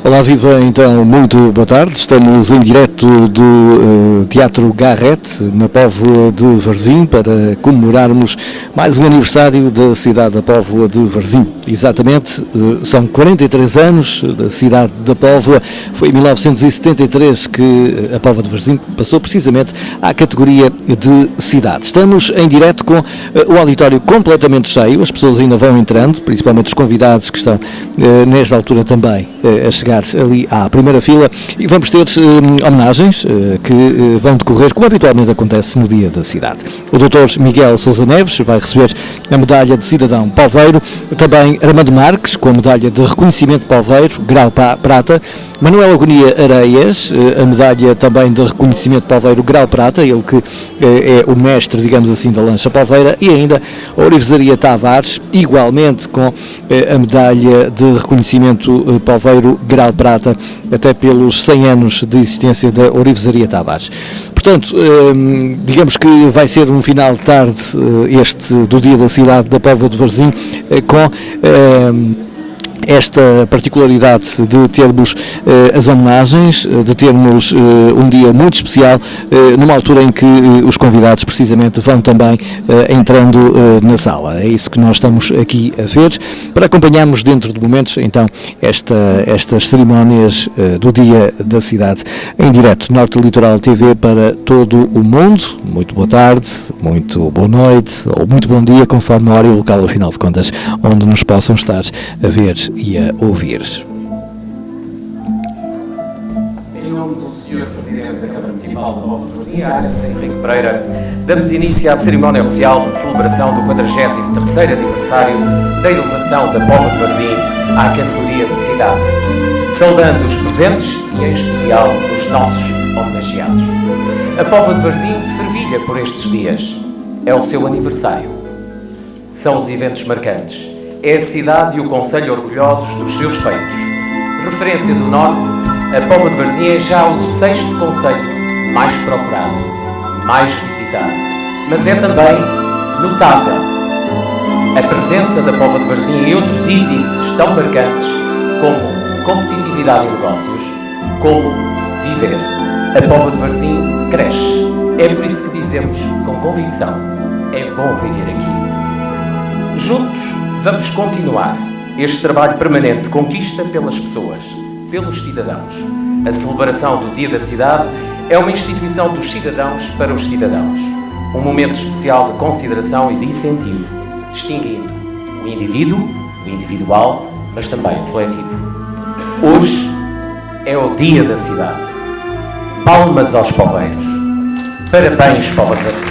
Olá, viva, então, muito boa tarde. Estamos em direto do Teatro Garrett, na Póvoa de Varzim, para comemorarmos mais um aniversário da cidade da Póvoa de Varzim. Exatamente, são 43 anos da cidade da Póvoa. Foi em 1973 que a Póvoa de Varzim passou precisamente à categoria de cidade. Estamos em direto com o auditório completamente cheio, as pessoas ainda vão entrando, principalmente os convidados que estão nesta altura também a chegar ali à primeira fila, e vamos ter homenagens que vão decorrer como habitualmente acontece no Dia da Cidade. O Dr. Miguel Sousa Neves vai receber a medalha de cidadão poveiro, também Armando Marques com a medalha de reconhecimento poveiro, grau prata, Manuel Agonia Areias, a medalha também de reconhecimento poveiro, grau prata, ele que é o mestre, digamos assim, da lancha poveira, e ainda a Orivesaria Tavares, igualmente com a medalha de reconhecimento poveiro, grau prata, até pelos 100 anos de existência da Orivesaria Tavares. Portanto, digamos que vai ser um final de tarde este do Dia da Cidade da Póvoa de Varzim, com esta particularidade de termos as homenagens, de termos um dia muito especial, numa altura em que os convidados precisamente vão também entrando na sala. É isso que nós estamos aqui a ver, para acompanharmos dentro de momentos então estas cerimónias do Dia da Cidade em direto, Norte Litoral TV para todo o mundo. Muito boa tarde, muito boa noite ou muito bom dia, conforme a hora e o local, afinal de contas, onde nos possam estar a ver e a ouvir. Em nome do Sr. Presidente da Câmara Municipal da Póvoa de Varzim, Arias Henrique Pereira, damos início à cerimónia oficial de celebração do 43º aniversário da elevação da Póvoa de Varzim à categoria de cidade, saudando os presentes e, em especial, os nossos homenageados. A Póvoa de Varzim fervilha por estes dias. É o seu aniversário. São os eventos marcantes. É a cidade e o concelho orgulhosos dos seus feitos. Referência do Norte, a Póvoa de Varzim é já o 6º concelho mais procurado, mais visitado. Mas é também notável a presença da Póvoa de Varzim em outros índices tão marcantes como competitividade em negócios, como viver. A Póvoa de Varzim cresce. É por isso que dizemos com convicção: é bom viver aqui. Juntos, vamos continuar este trabalho permanente de conquista pelas pessoas, pelos cidadãos. A celebração do Dia da Cidade é uma instituição dos cidadãos para os cidadãos. Um momento especial de consideração e de incentivo, distinguindo o indivíduo, o individual, mas também o coletivo. Hoje é o Dia da Cidade. Palmas aos poveiros. Parabéns, Póvoa de Varzim.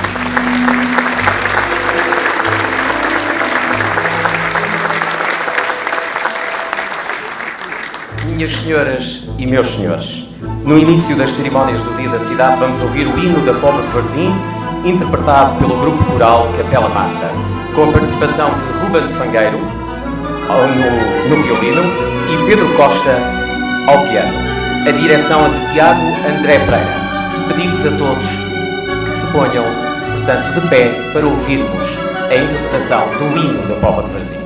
Minhas senhoras e meus senhores, no início das cerimónias do Dia da Cidade vamos ouvir o hino da Póvoa de Varzim, interpretado pelo grupo coral Capela Marta, com a participação de Ruben Fangueiro no violino e Pedro Costa ao piano. A direção é de Tiago André Pereira. Pedimos a todos que se ponham, portanto, de pé para ouvirmos a interpretação do hino da Póvoa de Varzim.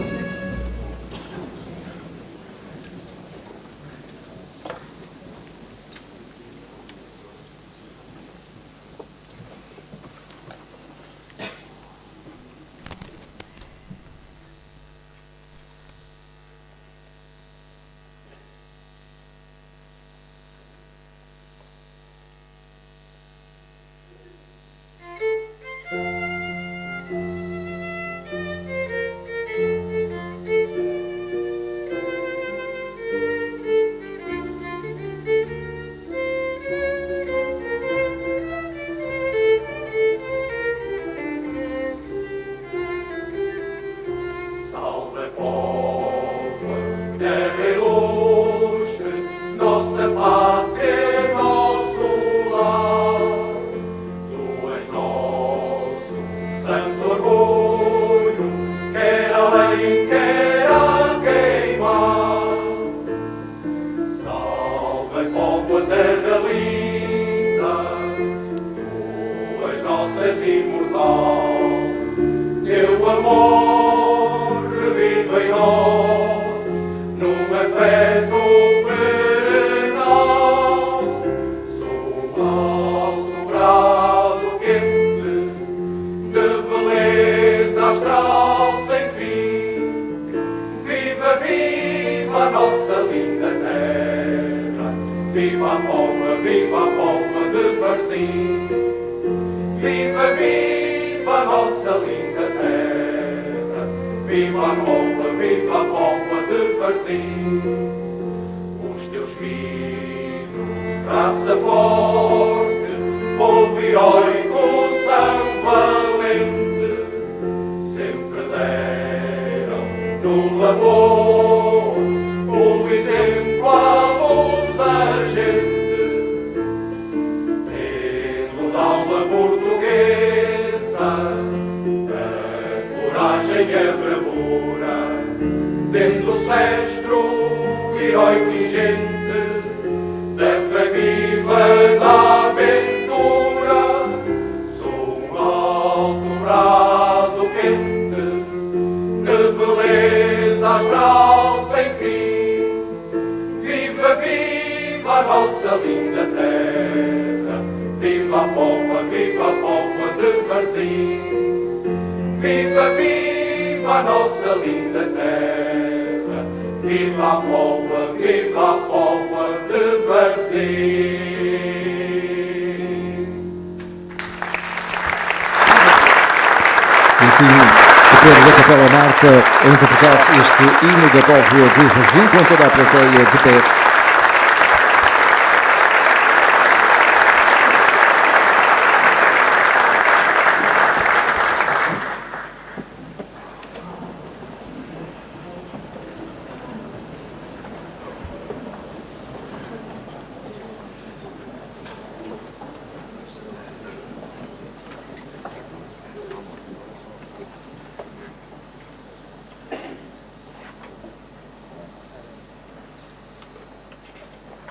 Amor revive em nós, num afeto perene. viva a Póvoa de Varzim. Viva, viva a nossa linda terra. Viva a Póvoa de Varzim. Os teus filhos, raça forte, povo heróico, São Valente, sempre deram no labor o exemplo à luz a gente, tendo da alma portuguesa a coragem e a bravura, tendo o cestro heróico ingente da fé viva da aventura, sou um alto brado quente, de beleza astral sem fim. Viva, viva a nossa linda terra, viva a Póvoa de Varzim. Viva, viva a nossa linda terra, viva a Póvoa de Varzim. E assim, o Pedro da Capela Marta a interpretar este hino da Póvoa de Varzim com toda a plateia de pé.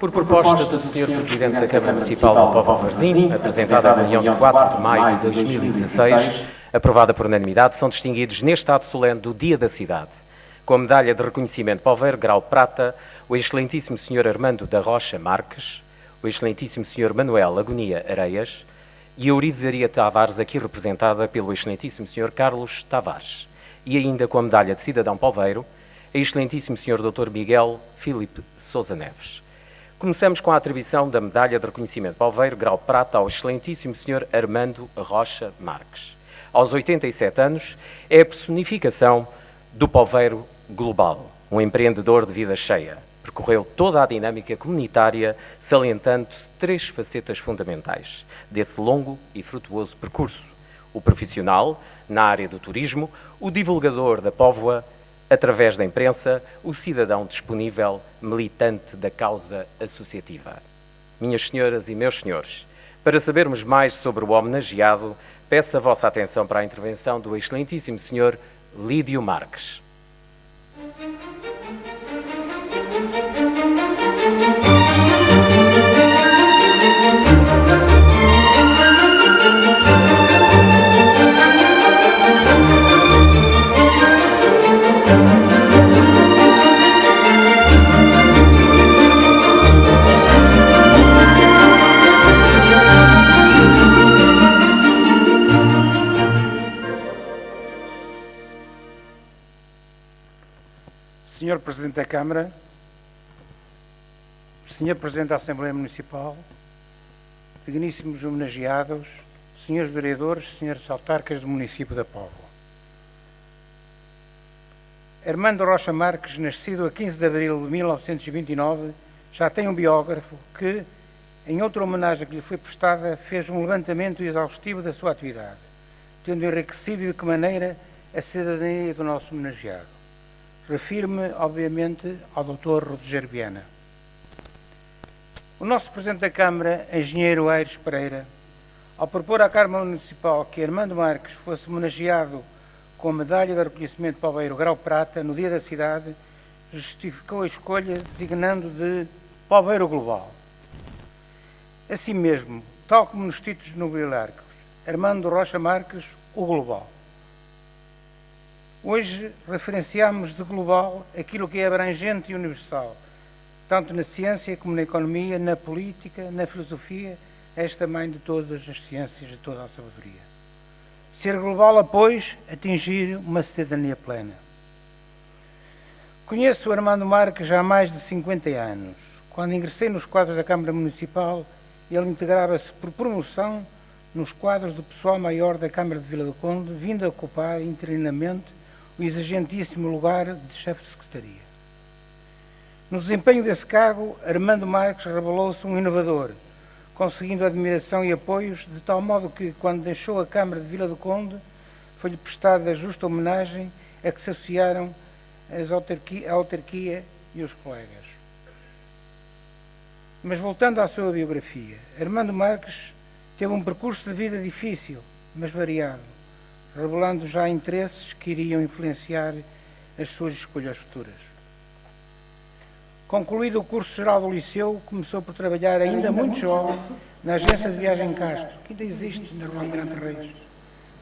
Por proposta do Sr. Presidente da Câmara Municipal da Póvoa de Varzim, apresentada na reunião de 4 de maio de 2016, aprovada por unanimidade, são distinguidos neste ato solene do Dia da Cidade, com a medalha de reconhecimento Poveiro, grau prata, o excelentíssimo Sr. Armando da Rocha Marques, o excelentíssimo Sr. Manuel Agonia Areias e a Ourivesaria Tavares, aqui representada pelo excelentíssimo Sr. Carlos Tavares, e ainda com a medalha de cidadão Poveiro, a excelentíssimo Sr. Dr. Miguel Filipe Sousa Neves. Começamos com a atribuição da medalha de reconhecimento Poveiro, grau prata, ao excelentíssimo Sr. Armando Rocha Marques. Aos 87 anos, é a personificação do Poveiro global, um empreendedor de vida cheia. Percorreu toda a dinâmica comunitária, salientando-se 3 facetas fundamentais desse longo e frutuoso percurso: o profissional, na área do turismo, o divulgador da Póvoa, através da imprensa, o cidadão disponível, militante da causa associativa. Minhas senhoras e meus senhores, para sabermos mais sobre o homenageado, peço a vossa atenção para a intervenção do excelentíssimo Sr. Lídio Marques. Senhor Presidente da Câmara, Senhor Presidente da Assembleia Municipal, digníssimos homenageados, Senhores Vereadores, Senhores Autarcas do município da Póvoa. Armando Rocha Marques, nascido a 15 de abril de 1929, já tem um biógrafo que, em outra homenagem que lhe foi prestada, fez um levantamento exaustivo da sua atividade, tendo enriquecido de que maneira a cidadania do nosso homenageado. Refiro-me, obviamente, ao Dr. Roger Viana. O nosso Presidente da Câmara, Engenheiro Aires Pereira, ao propor à Câmara Municipal que Armando Marques fosse homenageado com a medalha de reconhecimento Poveiro grau prata no Dia da Cidade, justificou a escolha designando de Poveiro Global. Assim mesmo, tal como nos títulos nobiliárquicos, Armando Rocha Marques, o Global. Hoje referenciamos de global aquilo que é abrangente e universal, tanto na ciência como na economia, na política, na filosofia, esta mãe de todas as ciências, de toda a sabedoria. Ser global a, pois, atingir uma cidadania plena. Conheço o Armando Marques já há mais de 50 anos. Quando ingressei nos quadros da Câmara Municipal, Ele integrava-se por promoção nos quadros do pessoal maior da Câmara de Vila do Conde, vindo a ocupar interinamente o exigentíssimo lugar de chefe de secretaria. No desempenho desse cargo, Armando Marques revelou-se um inovador, conseguindo admiração e apoios, de tal modo que, quando deixou a Câmara de Vila do Conde, foi-lhe prestada justa homenagem a que se associaram a autarquia e os colegas. Mas voltando à sua biografia, Armando Marques teve um percurso de vida difícil, mas variado, revelando já interesses que iriam influenciar as suas escolhas futuras. Concluído o curso geral do Liceu, começou por trabalhar ainda muito jovem na agência de viagem Castro, que ainda existe na Rua Almirante Reis,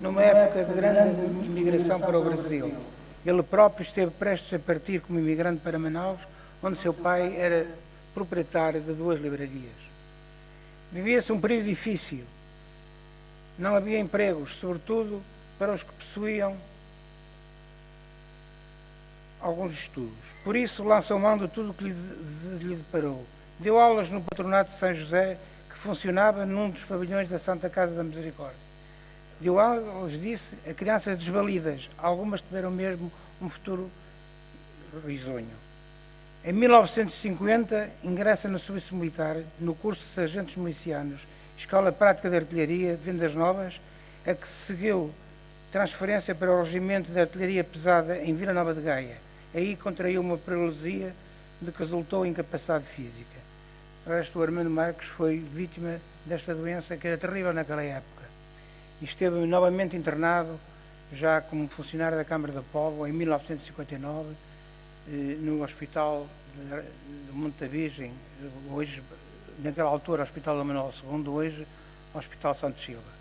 numa época de grande imigração para o Brasil. Ele próprio esteve prestes a partir como imigrante para Manaus, onde seu pai era proprietário de 2 livrarias. Vivia-se um período difícil. Não havia empregos, sobretudo para os que possuíam alguns estudos. Por isso, lançou mão de tudo o que lhe deparou. Deu aulas no patronato de São José, que funcionava num dos pavilhões da Santa Casa da Misericórdia. Deu aulas, disse, a crianças desvalidas. Algumas tiveram mesmo um futuro risonho. Em 1950, ingressa no Serviço Militar, no curso de Sargentos Milicianos, Escola Prática de Artilharia, de Vendas Novas, a que se seguiu transferência para o Regimento de Artilharia Pesada em Vila Nova de Gaia. Aí contraiu uma paralisia de que resultou incapacidade física. O resto, o Armando Marques foi vítima desta doença que era terrível naquela época. E esteve novamente internado, já como funcionário da Câmara da Póvoa, em 1959, no Hospital de Monte da Virgem, hoje, naquela altura, Hospital de Manuel II, hoje, Hospital Santos Silva.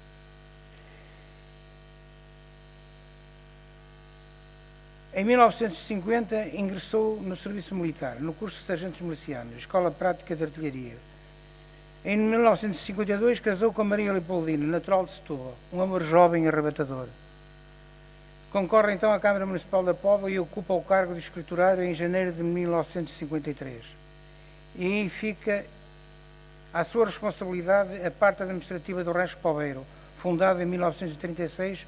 Em 1950, ingressou no Serviço Militar, no curso de Sargentos Milicianos, Escola Prática de Artilharia. Em 1952, casou com Maria Leopoldina, natural de Setúbal, um amor jovem e arrebatador. Concorre então à Câmara Municipal da Póvoa e ocupa o cargo de escriturário em janeiro de 1953. E aí fica à sua responsabilidade a parte administrativa do Rancho Poveiro, fundado em 1936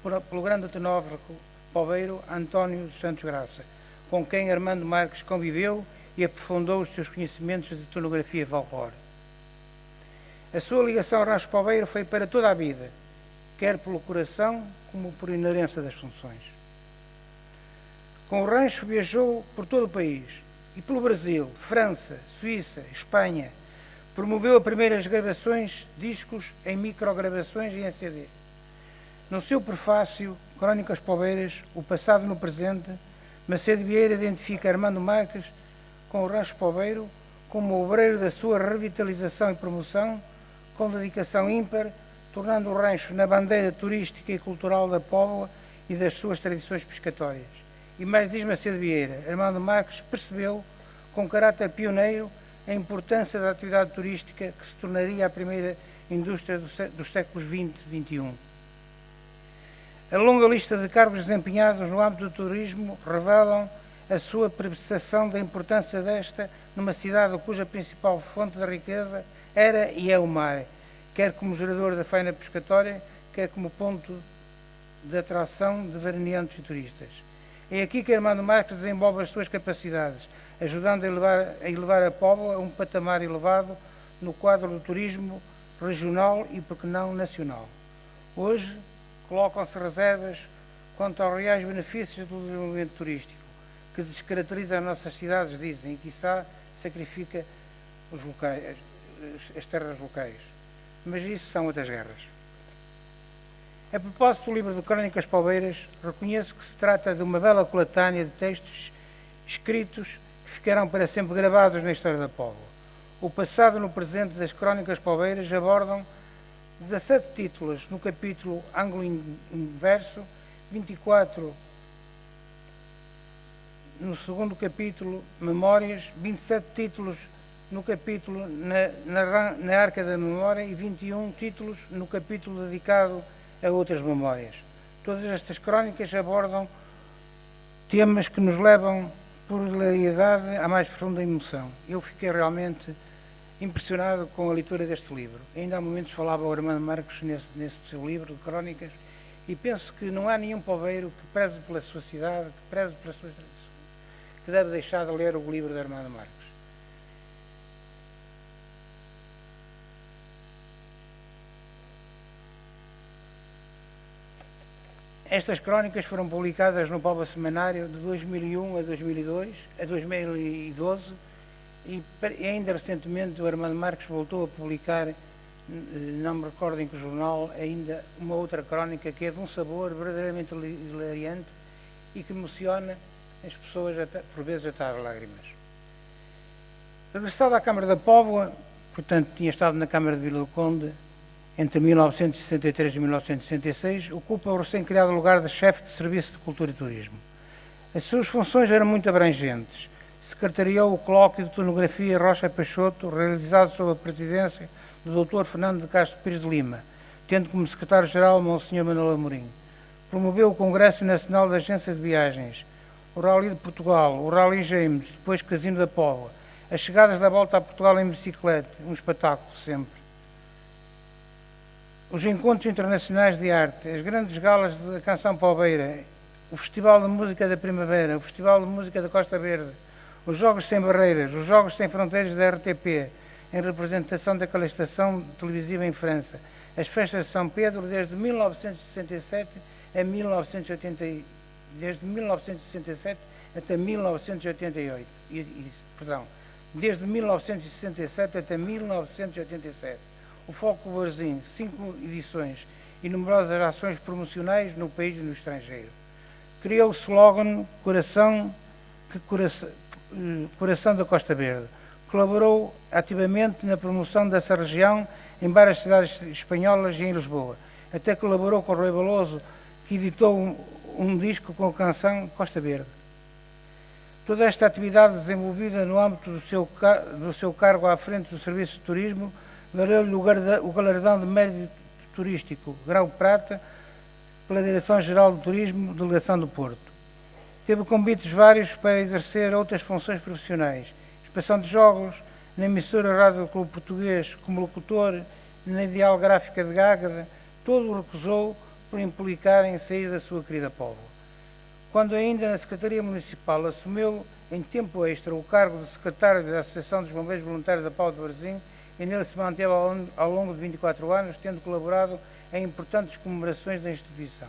pelo grande etnógrafo poveiro António dos Santos Graça, com quem Armando Marques conviveu e aprofundou os seus conhecimentos de etnografia e folclore. A sua ligação ao Rancho Poveiro foi para toda a vida, quer pelo coração como por inerência das funções. Com o rancho viajou por todo o país e pelo Brasil, França, Suíça, Espanha. Promoveu as primeiras gravações, discos em microgravações e em CD. No seu prefácio, Crónicas Poveiras, o passado no presente, Macedo Vieira identifica Armando Marques com o Rancho Poveiro como obreiro da sua revitalização e promoção, com dedicação ímpar, tornando o rancho na bandeira turística e cultural da Póvoa e das suas tradições pescatórias. E mais diz Macedo Vieira, Armando Marques percebeu, com caráter pioneiro, a importância da atividade turística que se tornaria a primeira indústria dos séculos XX e XXI. A longa lista de cargos desempenhados no âmbito do turismo revelam a sua percepção da importância desta numa cidade cuja principal fonte de riqueza era e é o mar, quer como gerador da faina pescatória, quer como ponto de atração de veraneantes e turistas. É aqui que Armando Marques desenvolve as suas capacidades, ajudando a elevar a Póvoa a um patamar elevado no quadro do turismo regional e, por que não, nacional. Hoje, colocam-se reservas quanto aos reais benefícios do desenvolvimento turístico, que descaracteriza as nossas cidades, dizem, e quiçá sacrifica as terras locais. Mas isso são outras guerras. A propósito do livro de Crónicas Poveiras, reconheço que se trata de uma bela coletânea de textos escritos que ficarão para sempre gravados na história da Póvoa. O passado no presente das Crónicas Poveiras abordam 17 títulos no capítulo Ângulo Inverso, 24 no segundo capítulo Memórias, 27 títulos no capítulo na Arca da Memória e 21 títulos no capítulo dedicado a outras memórias. Todas estas crónicas abordam temas que nos levam, por hilaridade, à mais profunda emoção. Eu fiquei realmente impressionado com a leitura deste livro. Ainda há momentos falava o Armando Marques nesse seu livro de crónicas, e penso que não há nenhum poveiro que preze pela sua cidade, que preze pela sua tradição, que deve deixar de ler o livro de Armando Marques. Estas crónicas foram publicadas no Povo Semanário de 2001 a 2012 e ainda recentemente o Armando Marques voltou a publicar, não me recordo em que jornal, ainda uma outra crónica que é de um sabor verdadeiramente hilariante e que emociona as pessoas por vezes até às lágrimas. Regressado à Câmara da Póvoa, portanto tinha estado na Câmara de Vila do Conde, entre 1963 e 1966, ocupa o recém-criado lugar de chefe de Serviço de Cultura e Turismo. As suas funções eram muito abrangentes. Secretariou o colóquio de Etnografia Rocha Peixoto, realizado sob a presidência do Dr. Fernando de Castro Pires de Lima, tendo como secretário-geral Monsenhor Manuel Amorim. Promoveu o Congresso Nacional da Agência de Viagens, o Rally de Portugal, o Rally James, depois Casino da Póvoa, as chegadas da volta a Portugal em bicicleta, um espetáculo sempre. Os encontros internacionais de arte, as grandes galas da canção poveira, o Festival de Música da Primavera, o Festival de Música da Costa Verde, os Jogos Sem Barreiras, os Jogos Sem Fronteiras da RTP, em representação daquela estação televisiva em França, as festas de São Pedro desde 1967 a 1988, desde 1967 até 1988, desde 1967 até 1987. O Foco Varzim, 5 edições e numerosas ações promocionais no país e no estrangeiro. Criou o slogan Coração da Costa Verde. Colaborou ativamente na promoção dessa região em várias cidades espanholas e em Lisboa. Até colaborou com o Rui Veloso, que editou um disco com a canção Costa Verde. Toda esta atividade desenvolvida no âmbito do seu cargo à frente do Serviço de Turismo valeu-lhe o galardão de mérito turístico, grau prata, pela Direção-Geral do Turismo, Delegação do Porto. Teve convites vários para exercer outras funções profissionais, inspeção de jogos, na emissora Rádio do Clube Português, como locutor, na Ideal Gráfica de Águeda, todo o recusou por implicar em sair da sua querida Póvoa. Quando ainda na Secretaria Municipal assumiu em tempo extra o cargo de secretário da Associação dos Bombeiros Voluntários da Póvoa de Varzim, e nele se manteve ao longo de 24 anos, tendo colaborado em importantes comemorações da instituição.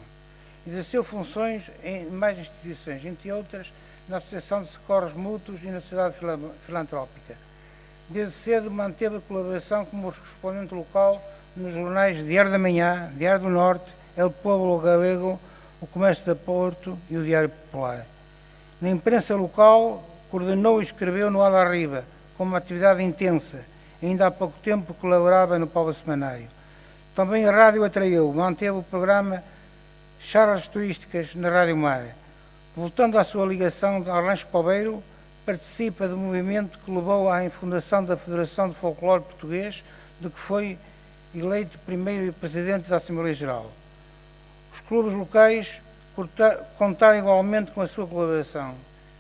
Exerceu funções em mais instituições, entre outras, na Associação de Socorros Mútuos e na Sociedade Filantrópica. Desde cedo manteve a colaboração como correspondente local nos jornais Diário da Manhã, Diário do Norte, El Povo Galego, o Comércio da Porto e o Diário Popular. Na imprensa local, coordenou e escreveu no Ala Arriba, com uma atividade intensa. Ainda há pouco tempo colaborava no Povo Semanário. Também a rádio atraiu, manteve o programa Charlas Turísticas na Rádio Mar. Voltando à sua ligação ao Rancho Poveiro, participa do movimento que levou à fundação da Federação de Folclore Português, do que foi eleito primeiro presidente da Assembleia Geral. Os clubes locais contaram igualmente com a sua colaboração.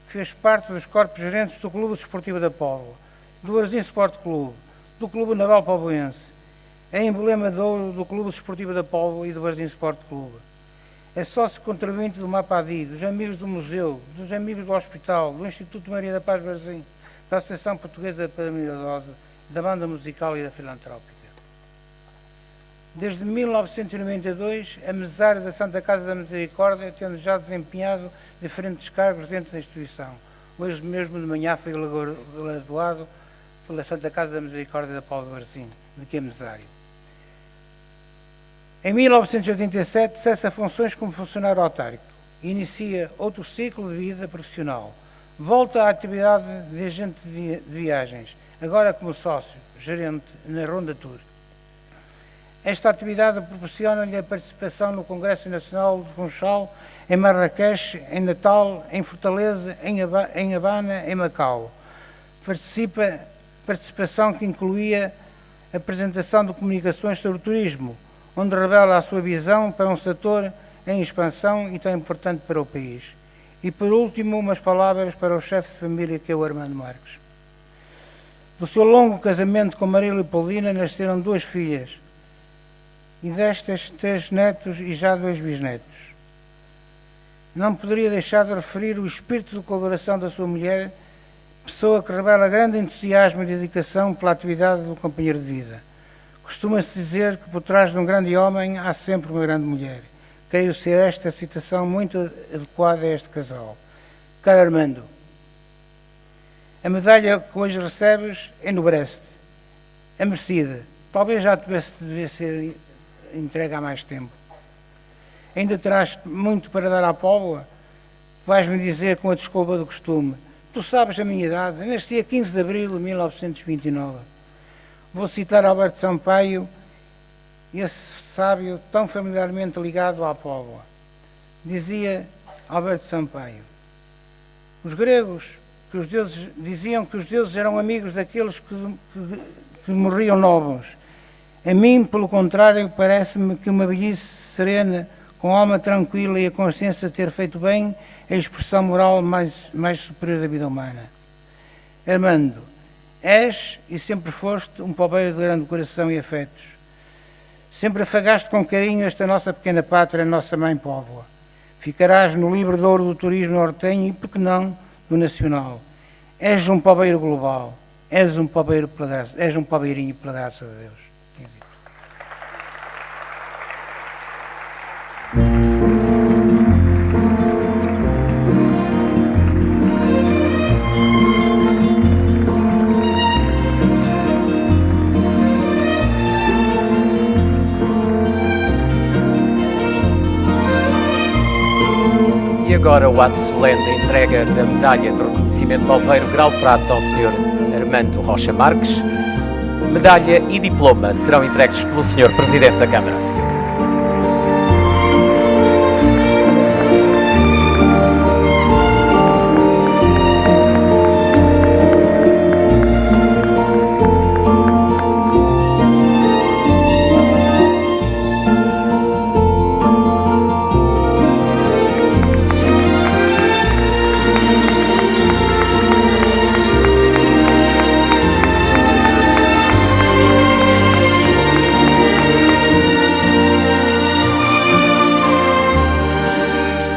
Fez parte dos corpos gerentes do Clube Desportivo da Póvoa, do Varzim Sport Clube, do Clube Naval Povoense. É emblema de ouro do Clube Desportivo da Póvoa e do Varzim Sport Clube. É sócio contribuinte do MAPADI, dos Amigos do Museu, dos Amigos do Hospital, do Instituto Maria da Paz Varzim, da Associação Portuguesa da Milagrosa, da Banda Musical e da Filantrópica. Desde 1992, é mesário da Santa Casa da Misericórdia, tendo já desempenhado diferentes cargos dentro da instituição. Hoje mesmo de manhã foi graduado pela Santa Casa da Misericórdia da Póvoa de Varzim, de que é mesário. Em 1987, cessa funções como funcionário autárquico e inicia outro ciclo de vida profissional. Volta à atividade de agente de viagens, agora como sócio, gerente na Ronda Tour. Esta atividade proporciona-lhe a participação no Congresso Nacional de Funchal, em Marrakech, em Natal, em Fortaleza, em Havana, em Macau. Participação que incluía a apresentação de comunicações sobre o turismo, onde revela a sua visão para um setor em expansão e tão importante para o país. E, por último, umas palavras para o chefe de família, que é o Armando Marques. Do seu longo casamento com Maria Leopoldina nasceram 2 filhas, e destas 3 netos e já 2 bisnetos. Não poderia deixar de referir o espírito de colaboração da sua mulher, pessoa que revela grande entusiasmo e dedicação pela atividade do companheiro de vida. Costuma-se dizer que por trás de um grande homem há sempre uma grande mulher. Creio ser esta citação muito adequada a este casal. Caro Armando, a medalha que hoje recebes enobrece-te. É merecida. Talvez já devia ser entregue há mais tempo. Ainda terás muito para dar à Póvoa? Vais-me dizer com a desculpa do costume. Tu sabes a minha idade. Eu nasci a 15 de abril de 1929. Vou citar Alberto Sampaio, esse sábio tão familiarmente ligado à Póvoa. Dizia Alberto Sampaio: os gregos diziam que os deuses eram amigos daqueles que morriam novos. A mim, pelo contrário, parece-me que uma velhice serena, com a alma tranquila e a consciência de ter feito bem, é a expressão moral mais superior da vida humana. Armando, és e sempre foste um poveiro de grande coração e afetos. Sempre afagaste com carinho esta nossa pequena pátria, a nossa mãe Póvoa. Ficarás no livro de ouro do turismo nortenho e, por que não, do nacional. És um poveiro global. És um poveirinho pela graça de Deus. E agora o ato solene da entrega da medalha de reconhecimento Poveiro Grau Prata ao Sr. Armando Rocha Marques. Medalha e diploma serão entregues pelo Sr. Presidente da Câmara.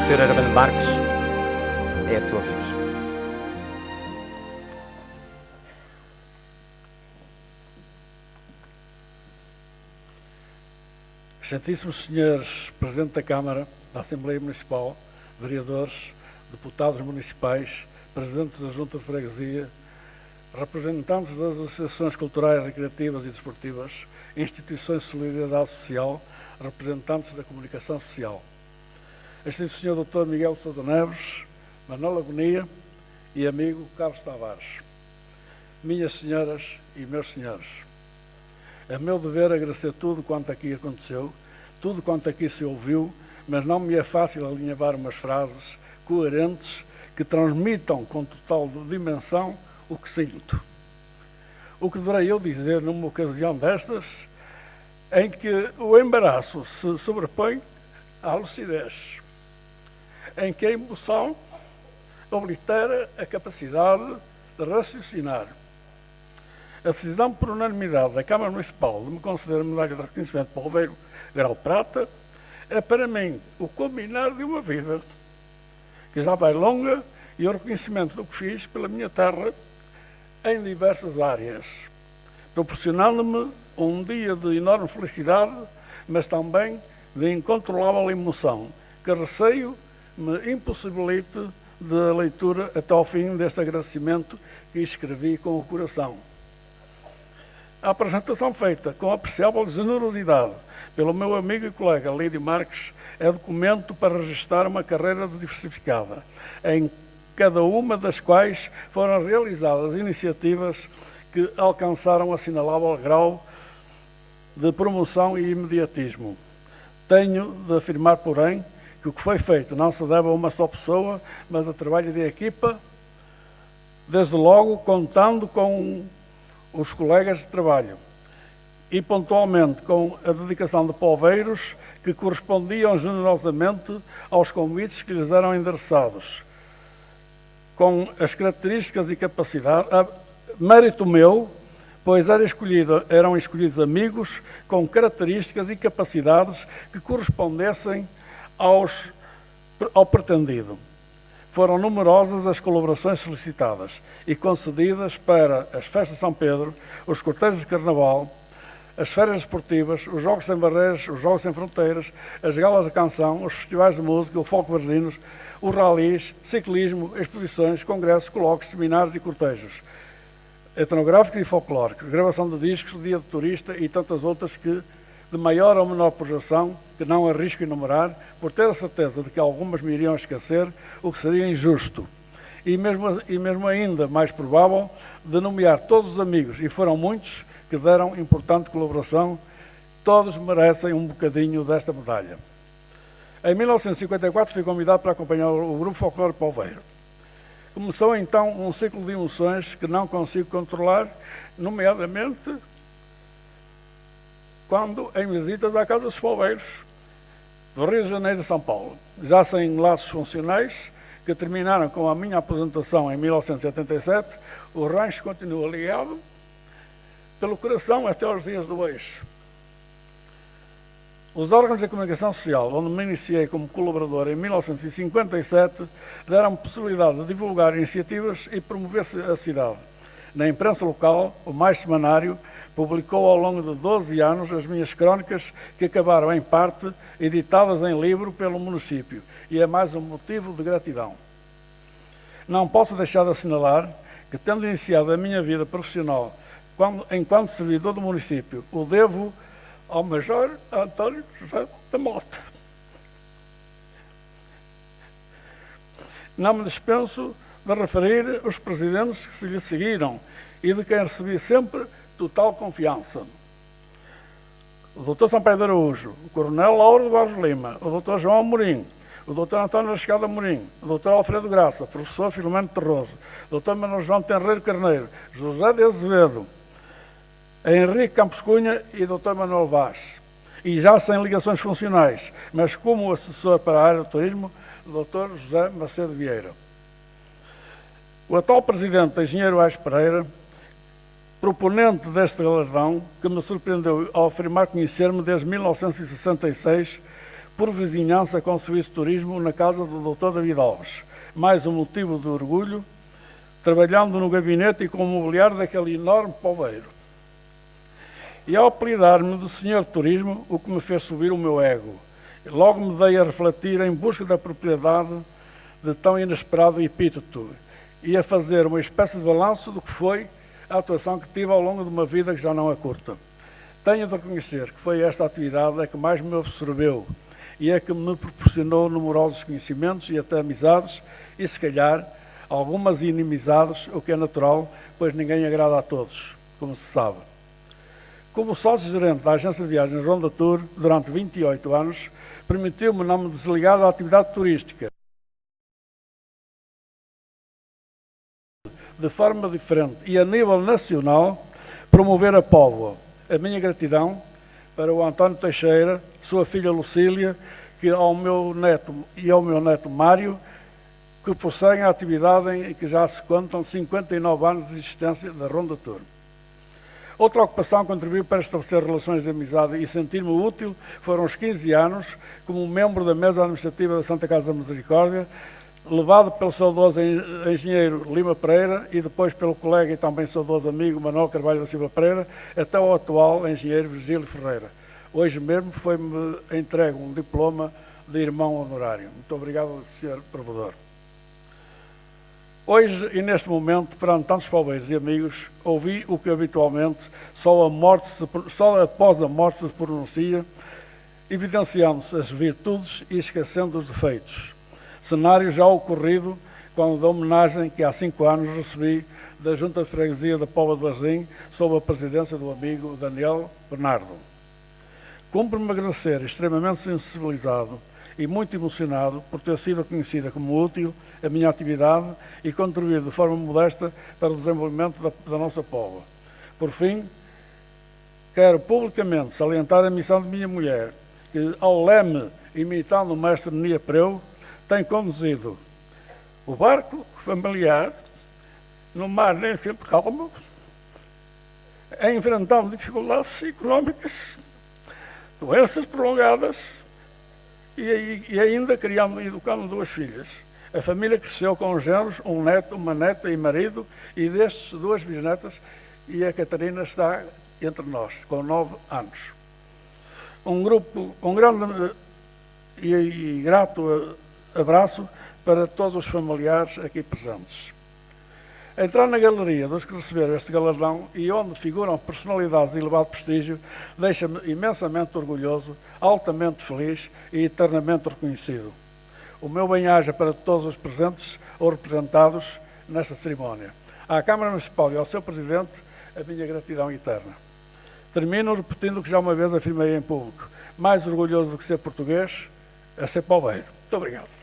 Sr. Armando Marques, é a sua vez. Excelentíssimos senhores Presidente da Câmara, da Assembleia Municipal, vereadores, deputados municipais, presidentes da Junta de Freguesia, representantes das associações culturais, recreativas e desportivas, instituições de solidariedade social, representantes da comunicação social. Excelentíssimo Sr. Dr. Miguel Sousa Neves, Manuel Agonia e amigo Carlos Tavares. Minhas senhoras e meus senhores, é meu dever agradecer tudo quanto aqui aconteceu, tudo quanto aqui se ouviu, mas não me é fácil alinhavar umas frases coerentes que transmitam com total dimensão o que sinto. O que deverei eu dizer numa ocasião destas, em que o embaraço se sobrepõe à lucidez, em que a emoção oblitera a capacidade de raciocinar. A decisão por unanimidade da Câmara Municipal de me conceder a medalha de reconhecimento Poveiro Grau Prata é para mim o culminar de uma vida que já vai longa e o reconhecimento do que fiz pela minha terra em diversas áreas, proporcionando-me um dia de enorme felicidade, mas também de incontrolável emoção, que receio me impossibilite da leitura até ao fim deste agradecimento que escrevi com o coração. A apresentação feita com apreciável generosidade pelo meu amigo e colega Lídio Marques é documento para registrar uma carreira diversificada, em cada uma das quais foram realizadas iniciativas que alcançaram assinalável grau de promoção e imediatismo. Tenho de afirmar, porém, que o que foi feito não se deve a uma só pessoa, mas a trabalho de equipa, desde logo contando com os colegas de trabalho e pontualmente com a dedicação de poveiros que correspondiam generosamente aos convites que lhes eram endereçados, com as características e capacidade, mérito meu, pois eram escolhidos amigos com características e capacidades que correspondessem ao pretendido. Foram numerosas as colaborações solicitadas e concedidas para as festas de São Pedro, os cortejos de Carnaval, as férias esportivas, os Jogos Sem Barreiras, os Jogos Sem Fronteiras, as galas de canção, os festivais de música, o Folco Varzinos, os ralis, ciclismo, exposições, congressos, colóquios, seminários e cortejos etnográficos e folclóricos, gravação de discos, dia de turista e tantas outras que, de maior ou menor projeção, que não arrisco enumerar, por ter a certeza de que algumas me iriam esquecer, o que seria injusto. E mesmo ainda mais provável, de nomear todos os amigos, e foram muitos, que deram importante colaboração, todos merecem um bocadinho desta medalha. Em 1954 fui convidado para acompanhar o Grupo Folclore Polveiro. Começou então um ciclo de emoções que não consigo controlar, nomeadamente quando em visitas à Casa dos Polveiros, do Rio de Janeiro e São Paulo, já sem laços funcionais, que terminaram com a minha aposentação em 1977, o rancho continua ligado pelo coração até aos dias do eixo. Os órgãos de comunicação social, onde me iniciei como colaborador em 1957, deram-me possibilidade de divulgar iniciativas e promover a cidade. Na imprensa local, o Mais Semanário publicou ao longo de 12 anos as minhas crónicas, que acabaram, em parte, editadas em livro pelo município, e é mais um motivo de gratidão. Não posso deixar de assinalar que, tendo iniciado a minha vida profissional enquanto servidor do município, o devo ao Major António José da Mota. Não me dispenso de referir os presidentes que se lhe seguiram e de quem recebi sempre total confiança. O Dr. Sampaio de Araújo, o Coronel Lauro de Barros Lima, o Dr. João Amorim, o Dr. António Rascado Amorim, o Dr. Alfredo Graça, o Professor Filomeno Terroso, o Dr. Manuel João Tenreiro Carneiro, José de Azevedo, Henrique Campos Cunha e Dr. Manuel Vaz. E já sem ligações funcionais, mas como assessor para a área do turismo, o Dr. José Macedo Vieira. O atual presidente, engenheiro Aires Pereira, proponente deste galardão, que me surpreendeu ao afirmar conhecer-me desde 1966, por vizinhança com o Serviço de Turismo na casa do Dr. David Alves. Mais um motivo de orgulho, trabalhando no gabinete e com o mobiliário daquele enorme polveiro. E ao apelidar-me de Senhor de Turismo, o que me fez subir o meu ego. Logo me dei a refletir em busca da propriedade de tão inesperado epíteto e a fazer uma espécie de balanço do que foi a atuação que tive ao longo de uma vida que já não é curta. Tenho de reconhecer que foi esta atividade a que mais me absorveu e a que me proporcionou numerosos conhecimentos e até amizades e, se calhar, algumas inimizades, o que é natural, pois ninguém agrada a todos, como se sabe. Como sócio-gerente da agência de viagens Ronda Tour, durante 28 anos, permitiu-me não me desligar da atividade turística. De forma diferente e a nível nacional, promover a Póvoa. A minha gratidão para o António Teixeira, sua filha Lucília, que ao meu neto e ao meu neto Mário, que possuem a atividade em que já se contam 59 anos de existência da Ronda Tour. Outra ocupação que contribuiu para estabelecer relações de amizade e sentir-me útil foram os 15 anos como membro da mesa administrativa da Santa Casa da Misericórdia, levado pelo saudoso engenheiro Lima Pereira e depois pelo colega e também saudoso amigo Manuel Carvalho da Silva Pereira, até o atual engenheiro Virgílio Ferreira. Hoje mesmo foi-me entregue um diploma de irmão honorário. Muito obrigado, Sr. Provedor. Hoje e neste momento, perante tantos polveiros e amigos, ouvi o que habitualmente só após a morte se pronuncia, evidenciando-se as virtudes e esquecendo os defeitos. Cenário já ocorrido quando da homenagem que há 5 anos recebi da Junta de Freguesia da Póvoa de Varzim, sob a presidência do amigo Daniel Bernardo. Cumpre-me agradecer, extremamente sensibilizado e muito emocionado por ter sido reconhecida como útil a minha atividade e contribuir de forma modesta para o desenvolvimento da nossa Póvoa. Por fim, quero publicamente salientar a missão de minha mulher, que ao leme, imitando o mestre Nia Preu, tem conduzido o barco familiar no mar nem sempre calmo, enfrentamos dificuldades económicas, doenças prolongadas e ainda criamos e educamos 2 filhas. A família cresceu com genros, um neto, uma neta e marido, e destes 2 bisnetas, e a Catarina está entre nós, com 9 anos. Um grupo, um grande e grato abraço para todos os familiares aqui presentes. Entrar na galeria dos que receberam este galardão e onde figuram personalidades de elevado prestígio deixa-me imensamente orgulhoso, altamente feliz e eternamente reconhecido. O meu bem-aja para todos os presentes ou representados nesta cerimónia. À Câmara Municipal e ao seu Presidente, a minha gratidão eterna. Termino repetindo o que já uma vez afirmei em público. Mais orgulhoso do que ser português, é ser poveiro. Muito obrigado.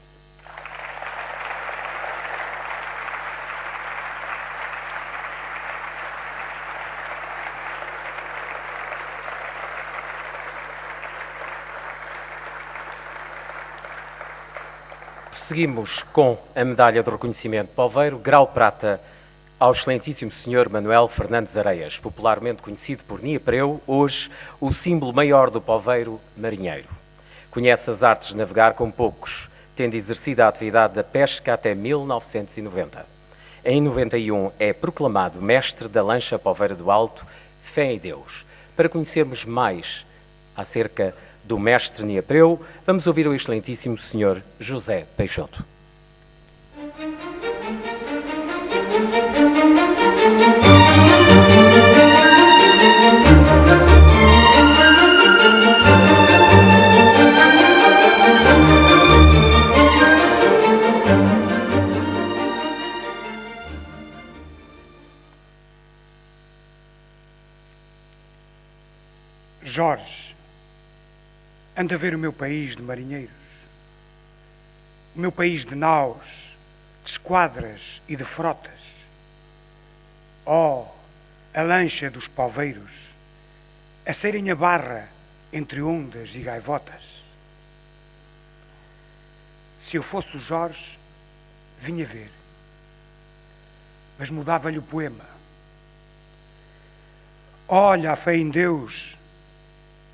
Seguimos com a medalha de reconhecimento Poveiro, grau prata, ao excelentíssimo Sr. Manuel Fernandes Areias, popularmente conhecido por Niapreu, hoje o símbolo maior do poveiro marinheiro. Conhece as artes de navegar como poucos, tendo exercido a atividade da pesca até 1990. Em 91 é proclamado mestre da lancha Poveira do Alto, Fé em Deus. Para conhecermos mais acerca do mestre Niapreu, vamos ouvir o excelentíssimo Sr. José Peixoto. Jorge, anda a ver o meu país de marinheiros, o meu país de naus, de esquadras e de frotas. Oh, a lancha dos poveiros, a serem a barra entre ondas e gaivotas. Se eu fosse o Jorge, vinha ver, mas mudava-lhe o poema. Olha a fé em Deus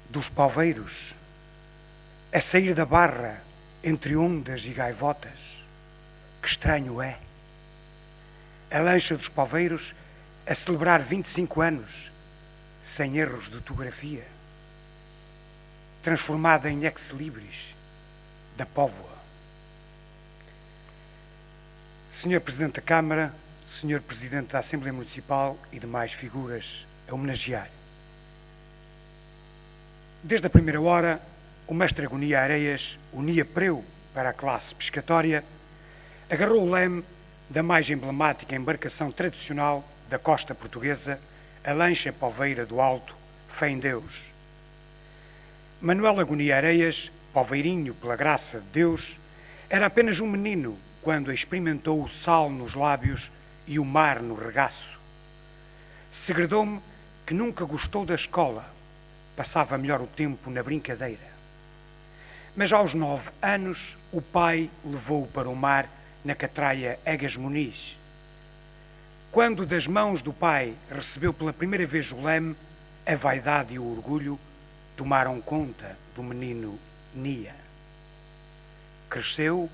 dos poveiros, a sair da barra entre ondas e gaivotas. Que estranho é. A lancha dos poveiros a celebrar 25 anos, sem erros de ortografia, transformada em ex-libris da póvoa. Senhor Presidente da Câmara, Senhor Presidente da Assembleia Municipal e demais figuras a homenagear. Desde a primeira hora, o mestre Agonia Areias, o Niapreu para a classe pescatória, agarrou o leme da mais emblemática embarcação tradicional da costa portuguesa, a lancha Poveira do Alto, Fé em Deus. Manuel Agonia Areias, poveirinho pela graça de Deus, era apenas um menino quando experimentou o sal nos lábios e o mar no regaço. Segredou-me que nunca gostou da escola, passava melhor o tempo na brincadeira. Mas aos 9 anos, o pai levou-o para o mar na catraia Egas Muniz. Quando das mãos do pai recebeu pela primeira vez o leme, a vaidade e o orgulho tomaram conta do menino Nia. Cresceu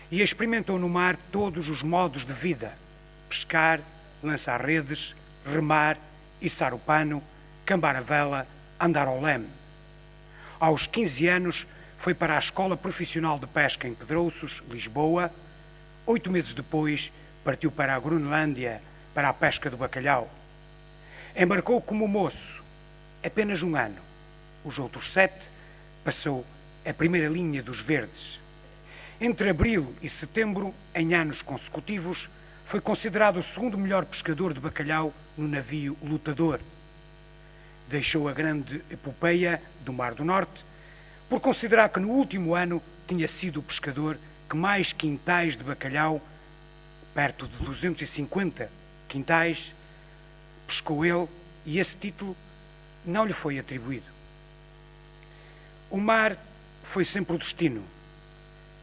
e experimentou no mar todos os modos de vida: pescar, lançar redes, remar, içar o pano, cambar a vela, andar ao leme. Aos 15 anos foi para a Escola Profissional de Pesca em Pedrouços, Lisboa. 8 meses depois partiu para a Groenlândia para a pesca do bacalhau. Embarcou como moço apenas 1 ano. Os outros 7 passou a primeira linha dos verdes. Entre abril e setembro, em anos consecutivos, foi considerado o segundo melhor pescador de bacalhau no navio Lutador. Deixou a grande epopeia do Mar do Norte por considerar que no último ano tinha sido o pescador que mais quintais de bacalhau, perto de 250 quintais, pescou ele, e esse título não lhe foi atribuído. O mar foi sempre o destino.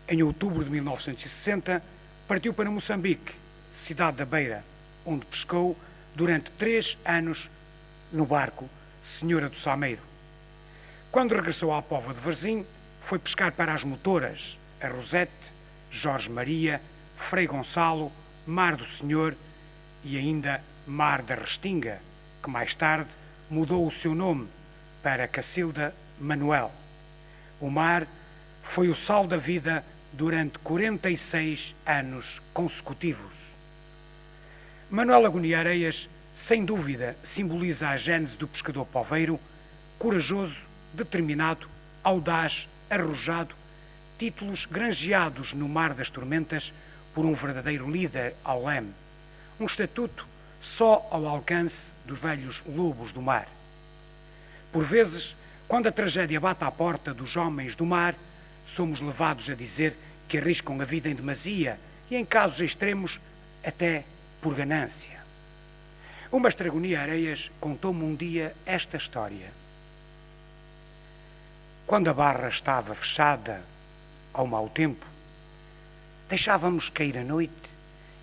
Em outubro de 1960, partiu para Moçambique, cidade da Beira, onde pescou durante 3 anos no barco Senhora do Sameiro. Quando regressou à Póvoa de Varzim, foi pescar para as motoras, a Rosete, Jorge Maria, Frei Gonçalo, Mar do Senhor e ainda Mar da Restinga, que mais tarde mudou o seu nome para Cacilda Manuel. O mar foi o sal da vida durante 46 anos consecutivos. Manuel Agonia Areias, sem dúvida, simboliza a gênese do pescador poveiro, corajoso, determinado, audaz, arrojado, títulos granjeados no mar das tormentas por um verdadeiro líder ao leme, um estatuto só ao alcance dos velhos lobos do mar. Por vezes, quando a tragédia bate à porta dos homens do mar, somos levados a dizer que arriscam a vida em demasia e, em casos extremos, até por ganância. O mestre Agonia Areias contou-me um dia esta história. Quando a barra estava fechada ao mau tempo, deixávamos cair a noite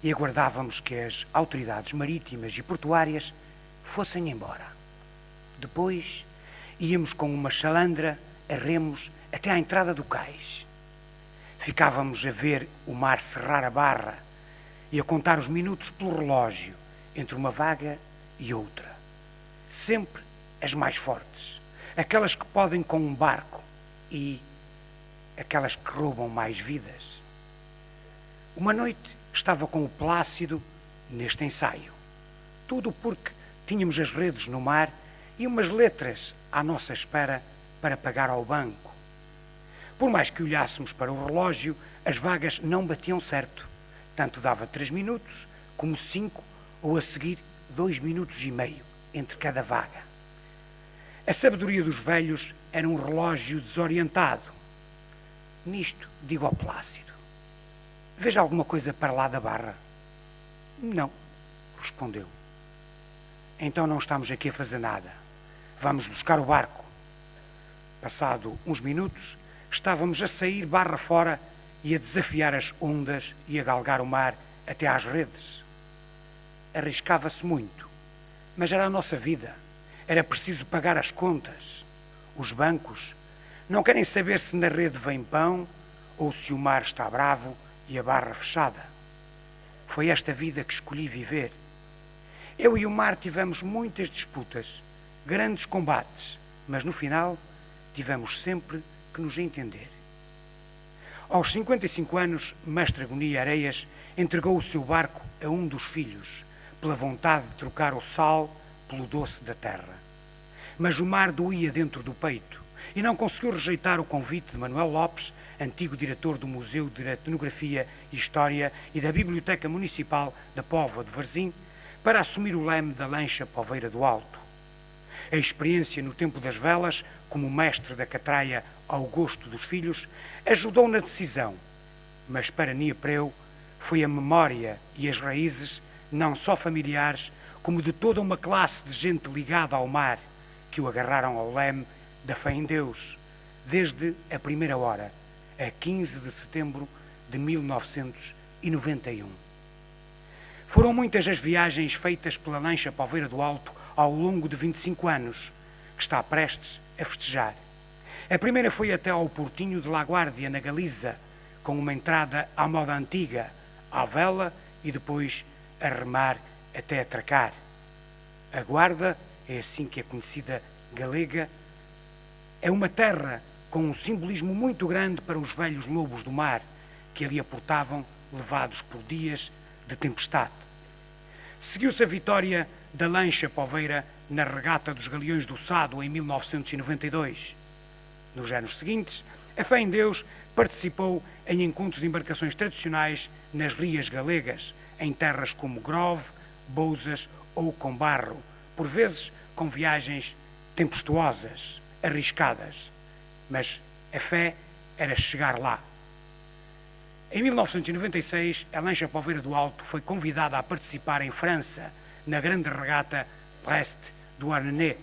e aguardávamos que as autoridades marítimas e portuárias fossem embora. Depois, íamos com uma chalandra a remos até à entrada do cais. Ficávamos a ver o mar cerrar a barra e a contar os minutos pelo relógio entre uma vaga e outra. Sempre as mais fortes, aquelas que podem com um barco e aquelas que roubam mais vidas. Uma noite estava com o Plácido neste ensaio. Tudo porque tínhamos as redes no mar e umas letras à nossa espera para pagar ao banco. Por mais que olhássemos para o relógio, as vagas não batiam certo. Tanto dava 3 minutos como 5 ou a seguir 2 minutos e meio entre cada vaga. A sabedoria dos velhos era um relógio desorientado. Nisto digo ao Plácido: veja alguma coisa para lá da barra? Não, respondeu. Então não estamos aqui a fazer nada. Vamos buscar o barco. Passado uns minutos, estávamos a sair barra fora e a desafiar as ondas e a galgar o mar até às redes. Arriscava-se muito, mas era a nossa vida. Era preciso pagar as contas. Os bancos não querem saber se na rede vem pão ou se o mar está bravo e a barra fechada. Foi esta vida que escolhi viver. Eu e o mar tivemos muitas disputas, grandes combates, mas no final tivemos sempre que nos entender. Aos 55 anos, mestre Agonia Areias entregou o seu barco a um dos filhos, pela vontade de trocar o sal pelo doce da terra. Mas o mar doía dentro do peito e não conseguiu rejeitar o convite de Manuel Lopes, antigo diretor do Museu de Etnografia e História e da Biblioteca Municipal da Póvoa de Varzim, para assumir o leme da lancha Poveira do Alto. A experiência no tempo das velas, como mestre da catraia ao gosto dos filhos, ajudou na decisão, mas para Niepreu foi a memória e as raízes, não só familiares, como de toda uma classe de gente ligada ao mar, que o agarraram ao leme da fé em Deus, desde a primeira hora, a 15 de setembro de 1991. Foram muitas as viagens feitas pela lancha Poveira do Alto ao longo de 25 anos, que está prestes a festejar. A primeira foi até ao Portinho de La Guardia, na Galiza, com uma entrada à moda antiga, à vela e depois a remar até atracar. A Guarda, é assim que é conhecida galega, é uma terra com um simbolismo muito grande para os velhos lobos do mar, que ali aportavam, levados por dias de tempestade. Seguiu-se a vitória da lancha Poveira na regata dos Galeões do Sado em 1992. Nos anos seguintes, a fé em Deus participou em encontros de embarcações tradicionais nas rias galegas, em terras como Grove, Bouzas ou Combarro, por vezes com viagens tempestuosas, arriscadas. Mas a fé era chegar lá. Em 1996, a lancha Poveira do Alto foi convidada a participar em França, na grande regata Brest do Arnenais,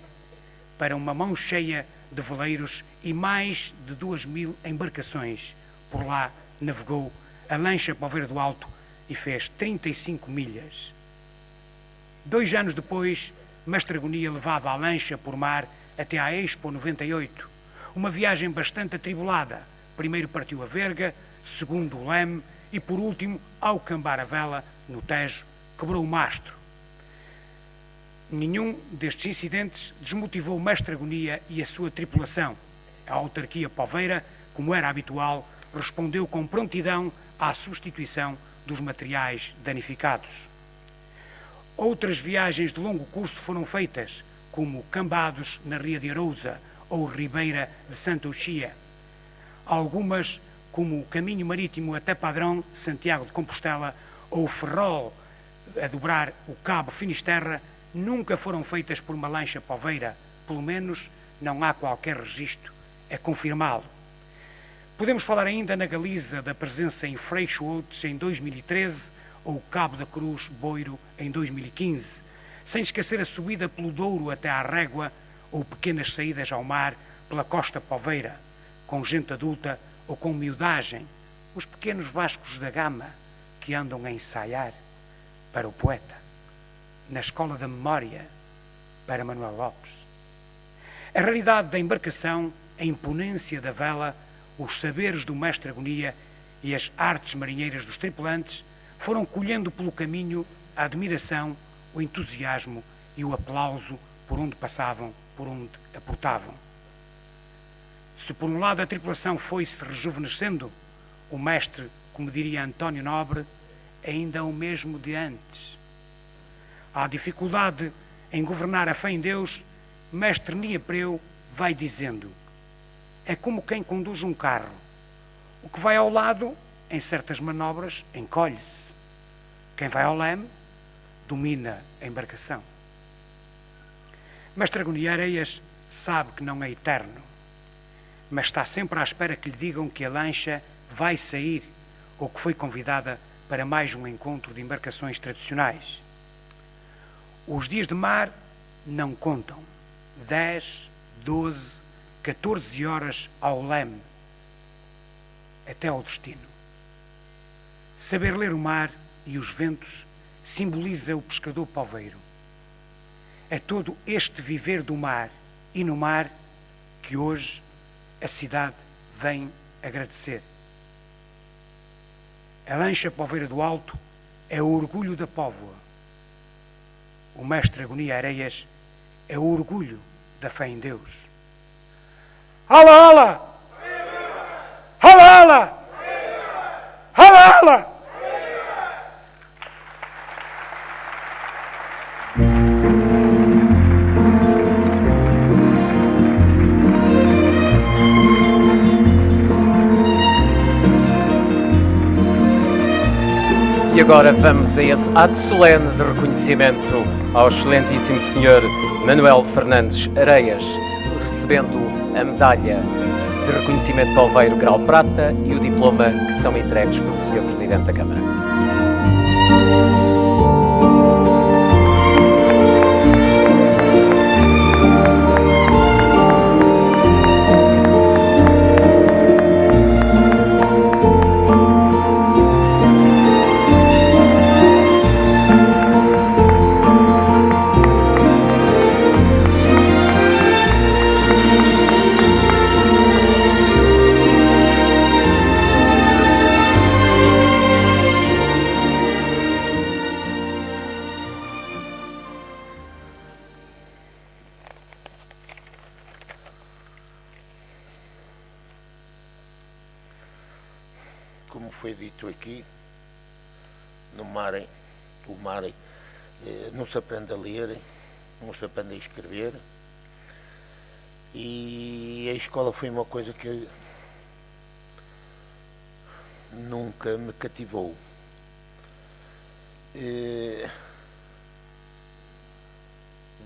para uma mão cheia de veleiros e mais de 2.000 embarcações. Por lá navegou a lancha Poveira do Alto e fez 35 milhas. 2 anos depois, Mestre Agonia levava a lancha por mar até à Expo 98. Uma viagem bastante atribulada. Primeiro partiu a verga, segundo o leme e, por último, ao cambar a vela, no Tejo, quebrou o mastro. Nenhum destes incidentes desmotivou o Mestre Agonia e a sua tripulação. A autarquia poveira, como era habitual, respondeu com prontidão à substituição dos materiais danificados. Outras viagens de longo curso foram feitas, como Cambados na Ria de Arousa ou Ribeira de Santa Uxia. Algumas, como o caminho marítimo até Padrão, Santiago de Compostela, ou Ferrol a dobrar o Cabo Finisterra, nunca foram feitas por uma lancha poveira. Pelo menos não há qualquer registro a confirmá-lo. Podemos falar ainda na Galiza da presença em Freixo-Outes em 2013 ou Cabo da Cruz, Boiro, em 2015, sem esquecer a subida pelo Douro até à Régua ou pequenas saídas ao mar pela costa poveira, com gente adulta ou com miudagem, os pequenos Vascos da Gama que andam a ensaiar para o poeta, na Escola da Memória para Manuel Lopes. A raridade da embarcação, a imponência da vela, os saberes do Mestre Agonia e as artes marinheiras dos tripulantes foram colhendo pelo caminho a admiração, o entusiasmo e o aplauso por onde passavam, por onde aportavam. Se por um lado a tripulação foi-se rejuvenescendo, o mestre, como diria António Nobre, ainda o mesmo de antes. À dificuldade em governar a fé em Deus, mestre Niapreu vai dizendo: é como quem conduz um carro. O que vai ao lado, em certas manobras, encolhe-se. Quem vai ao leme, domina a embarcação. Mestre Agonia Areias sabe que não é eterno, mas está sempre à espera que lhe digam que a lancha vai sair ou que foi convidada para mais um encontro de embarcações tradicionais. Os dias de mar não contam. 10, 12, 14 horas ao leme, até ao destino. Saber ler o mar e os ventos simboliza o pescador poveiro. É todo este viver do mar e no mar que hoje a cidade vem agradecer. A lancha poveira do Alto é o orgulho da Póvoa. O Mestre Agonia Areias é o orgulho da fé em Deus. Hala, hala! Hala, hala! Hala, hala! E agora vamos a esse ato solene de reconhecimento ao excelentíssimo Sr. Manuel Fernandes Areias, recebendo a medalha de reconhecimento Polveiro Grau Prata e o diploma que são entregues pelo Sr. Presidente da Câmara. Como foi dito aqui, o mar não se aprende a ler, não se aprende a escrever, e a escola foi uma coisa que nunca me cativou.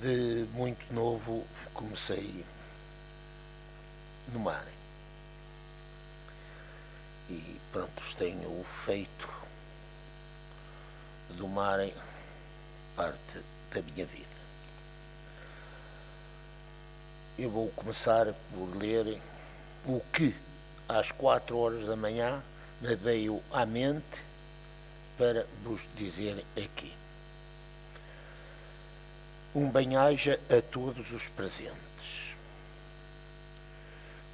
De muito novo comecei no mar. E pronto, tenho feito do mar parte da minha vida. Eu vou começar por ler o que às 4 horas da manhã me veio à mente para vos dizer aqui. Um bem-aja a todos os presentes.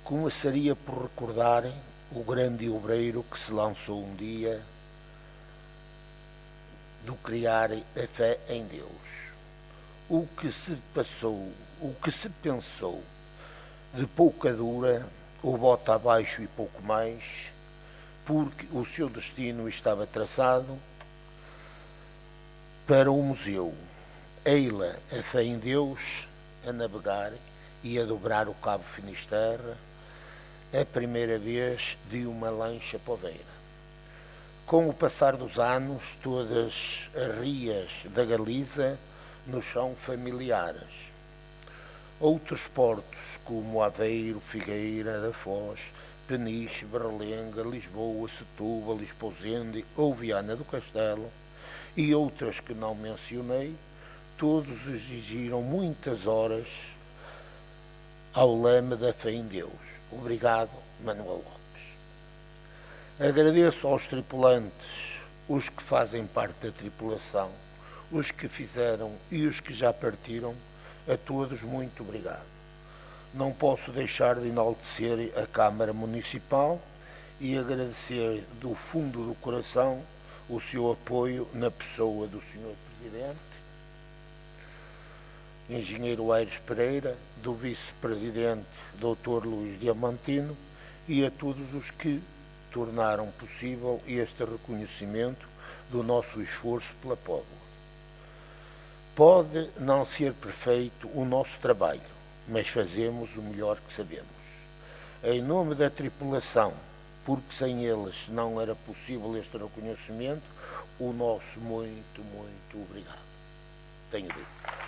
Começaria por recordar o grande obreiro que se lançou um dia do criar a fé em Deus. O que se pensou de pouca dura, ou bota abaixo e pouco mais, porque o seu destino estava traçado para o museu. Ei-la a fé em Deus a navegar e a dobrar o Cabo Finisterre, a primeira vez de uma lancha poveira. Com o passar dos anos, todas as rias da Galiza nos são familiares. Outros portos, como Aveiro, Figueira da Foz, Peniche, Berlenga, Lisboa, Setúbal, Esposende ou Viana do Castelo, e outras que não mencionei, todos exigiram muitas horas ao leme da fé em Deus. Obrigado, Manuel Lopes. Agradeço aos tripulantes, os que fazem parte da tripulação, os que fizeram e os que já partiram, a todos muito obrigado. Não posso deixar de enaltecer a Câmara Municipal e agradecer do fundo do coração o seu apoio na pessoa do Sr. Presidente, Engenheiro Aires Pereira, do Vice-Presidente Dr. Luís Diamantino e a todos os que tornaram possível este reconhecimento do nosso esforço pela Póvoa. Pode não ser perfeito o nosso trabalho, mas fazemos o melhor que sabemos. Em nome da tripulação, porque sem eles não era possível este reconhecimento, o nosso muito, muito obrigado. Tenho dito.